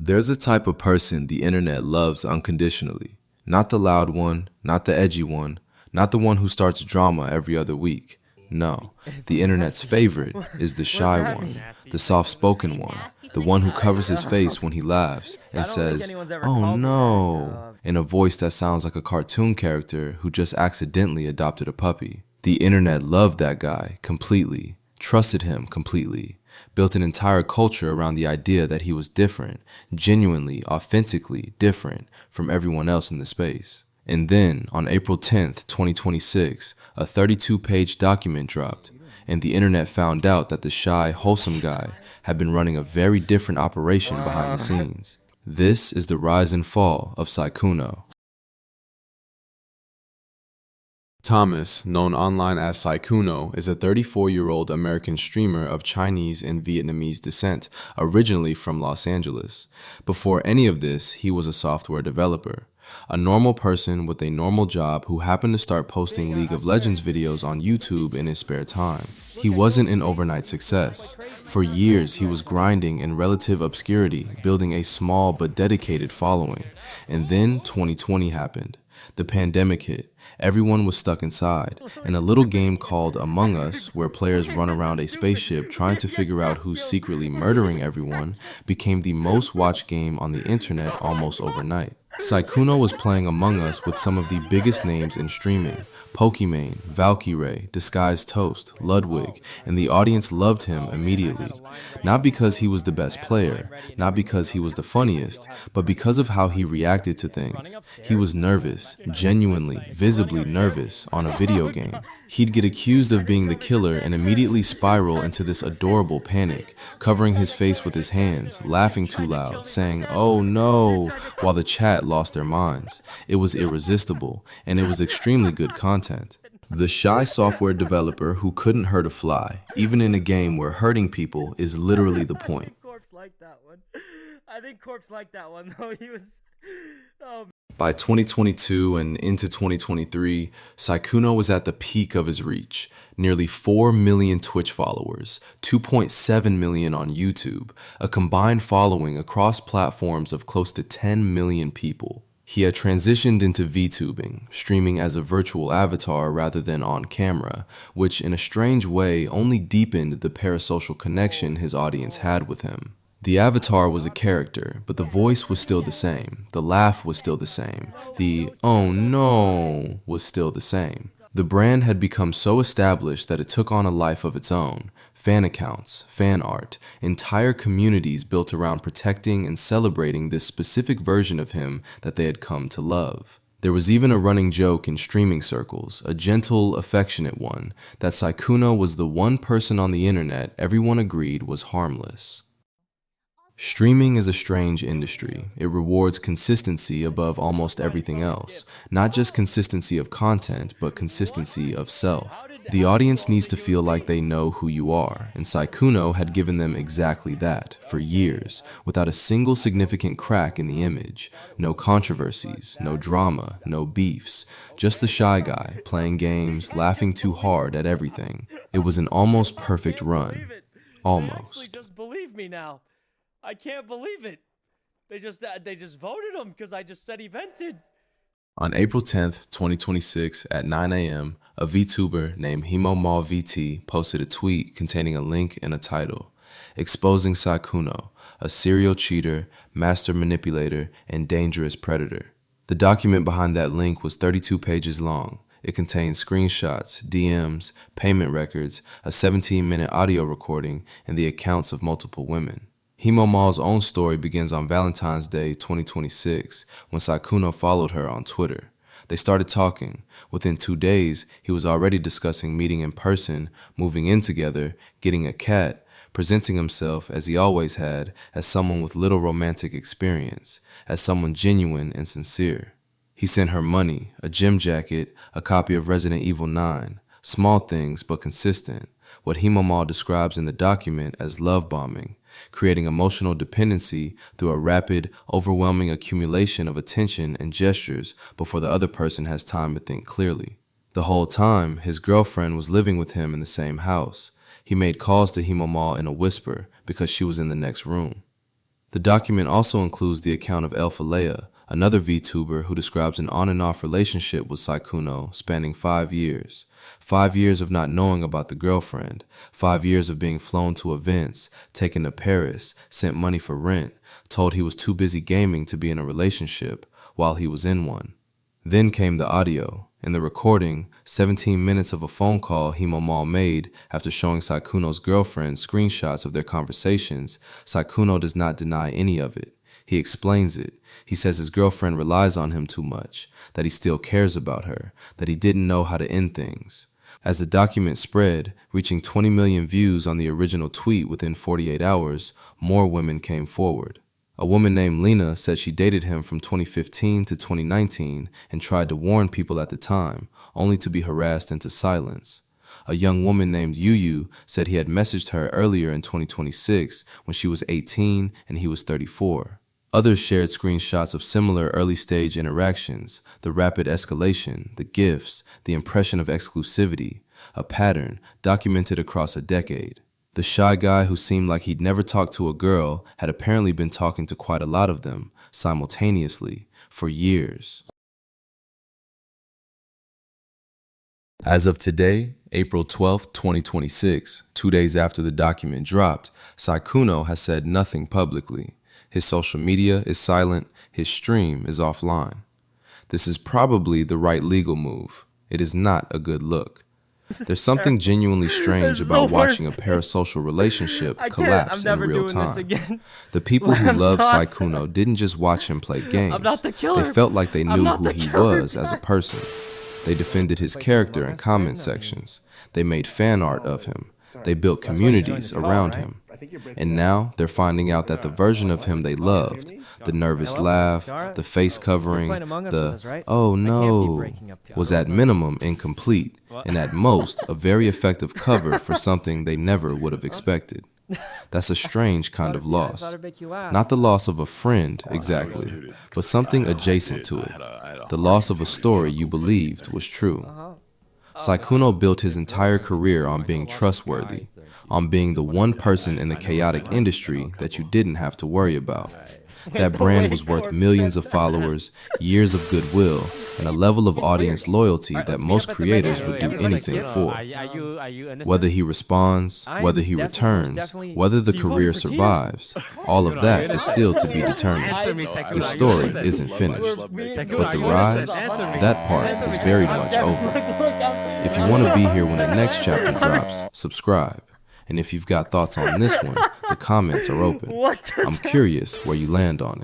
There's a type of person the internet loves unconditionally. Not the loud one, not the edgy one, not the one who starts drama every other week. No, the internet's favorite is the shy one, the soft-spoken one, the one who covers his face when he laughs and says, "Oh no," in a voice that sounds like a cartoon character who just accidentally adopted a puppy. The internet loved that guy completely, trusted him completely, built an entire culture around the idea that he was different, genuinely, authentically different from everyone else in the space. And then, on April 10th, 2026, a 32-page document dropped, and the internet found out that the shy, wholesome guy had been running a very different operation behind the scenes. This is the rise and fall of Sykkuno. Thomas, known online as Sykkuno, is a 34-year-old American streamer of Chinese and Vietnamese descent, originally from Los Angeles. Before any of this, he was a software developer. A normal person with a normal job who happened to start posting League of Legends videos on YouTube in his spare time. He wasn't an overnight success. For years, he was grinding in relative obscurity, building a small but dedicated following. And then 2020 happened. The pandemic hit. Everyone was stuck inside, and a little game called Among Us, where players run around a spaceship trying to figure out who's secretly murdering everyone, became the most watched game on the internet almost overnight. Sykkuno was playing Among Us with some of the biggest names in streaming: Pokimane, Valkyrae, Disguised Toast, Ludwig, and the audience loved him immediately. Not because he was the best player, not because he was the funniest, but because of how he reacted to things. He was nervous, genuinely, visibly nervous on a video game. He'd get accused of being the killer and immediately spiral into this adorable panic, covering his face with his hands, laughing too loud, saying, "Oh no," while the chat lost their minds. It was irresistible, and it was extremely good content. The shy software developer who couldn't hurt a fly, even in a game where hurting people is literally the point. I think Corpse liked that one, though. He was... Oh. By 2022 and into 2023, Sykkuno was at the peak of his reach. Nearly 4 million Twitch followers, 2.7 million on YouTube, a combined following across platforms of close to 10 million people. He had transitioned into VTubing, streaming as a virtual avatar rather than on camera, which in a strange way only deepened the parasocial connection his audience had with him. The avatar was a character, but the voice was still the same, the laugh was still the same, the "oh no" was still the same. The brand had become so established that it took on a life of its own. Fan accounts, fan art, entire communities built around protecting and celebrating this specific version of him that they had come to love. There was even a running joke in streaming circles, a gentle, affectionate one, that Sykkuno was the one person on the internet everyone agreed was harmless. Streaming is a strange industry. It rewards consistency above almost everything else. Not just consistency of content, but consistency of self. The audience needs to feel like they know who you are, and Sykkuno had given them exactly that, for years, without a single significant crack in the image. No controversies, no drama, no beefs. Just the shy guy, playing games, laughing too hard at everything. It was an almost perfect run. Almost. Just believe me now. I can't believe it. They just voted him because I just said he vented. On April 10th, 2026 at 9 a.m., a VTuber named HemomalVT posted a tweet containing a link and a title, exposing Sykkuno, a serial cheater, master manipulator, and dangerous predator. The document behind that link was 32 pages long. It contained screenshots, DMs, payment records, a 17-minute audio recording, and the accounts of multiple women. Hemomal's own story begins on Valentine's Day 2026 when Sykkuno followed her on Twitter. They started talking. Within 2 days, he was already discussing meeting in person, moving in together, getting a cat, presenting himself, as he always had, as someone with little romantic experience, as someone genuine and sincere. He sent her money, a gym jacket, a copy of Resident Evil 9, small things but consistent, what Hemomal describes in the document as love bombing, creating emotional dependency through a rapid, overwhelming accumulation of attention and gestures before the other person has time to think clearly. The whole time, his girlfriend was living with him in the same house. He made calls to Hemomal in a whisper because she was in the next room. The document also includes the account of Elfalea, another VTuber who describes an on and off relationship with Sykkuno spanning 5 years. 5 years of not knowing about the girlfriend, 5 years of being flown to events, taken to Paris, sent money for rent, told he was too busy gaming to be in a relationship while he was in one. Then came the audio. In the recording, 17 minutes of a phone call Hemomal made after showing Sykkuno's girlfriend screenshots of their conversations. Sykkuno does not deny any of it. He explains it. He says his girlfriend relies on him too much, that he still cares about her, that he didn't know how to end things. As the document spread, reaching 20 million views on the original tweet within 48 hours, more women came forward. A woman named Lena said she dated him from 2015 to 2019 and tried to warn people at the time, only to be harassed into silence. A young woman named Yuyu said he had messaged her earlier in 2026 when she was 18 and he was 34. Others shared screenshots of similar early-stage interactions, the rapid escalation, the gifts, the impression of exclusivity, a pattern documented across a decade. The shy guy who seemed like he'd never talked to a girl had apparently been talking to quite a lot of them, simultaneously, for years. As of today, April 12, 2026, 2 days after the document dropped, Sykkuno has said nothing publicly. His social media is silent, his stream is offline. This is probably the right legal move. It is not a good look. There's something genuinely strange about watching a parasocial relationship collapse in real time. The people who love Sykkuno didn't just watch him play games. They felt like they knew who he was as a person. They defended his character in comment sections. They made fan art of him. They built communities around him. And now they're finding out that the version of him they loved, the nervous laugh, the face covering, the "oh no," was at minimum incomplete, and at most a very effective cover for something they never would have expected. That's a strange kind of loss. Not the loss of a friend, exactly, but something adjacent to it. The loss of a story you believed was true. Sykkuno built his entire career on being trustworthy, on being the one person in the chaotic industry that you didn't have to worry about. That brand was worth millions of followers, years of goodwill, and a level of audience loyalty that most creators would do anything for. Whether he responds, whether he returns, whether the career survives, all of that is still to be determined. The story isn't finished, but the rise, that part is very much over. If you want to be here when the next chapter drops, subscribe. And if you've got thoughts on this one, the comments are open. I'm curious where you land on it.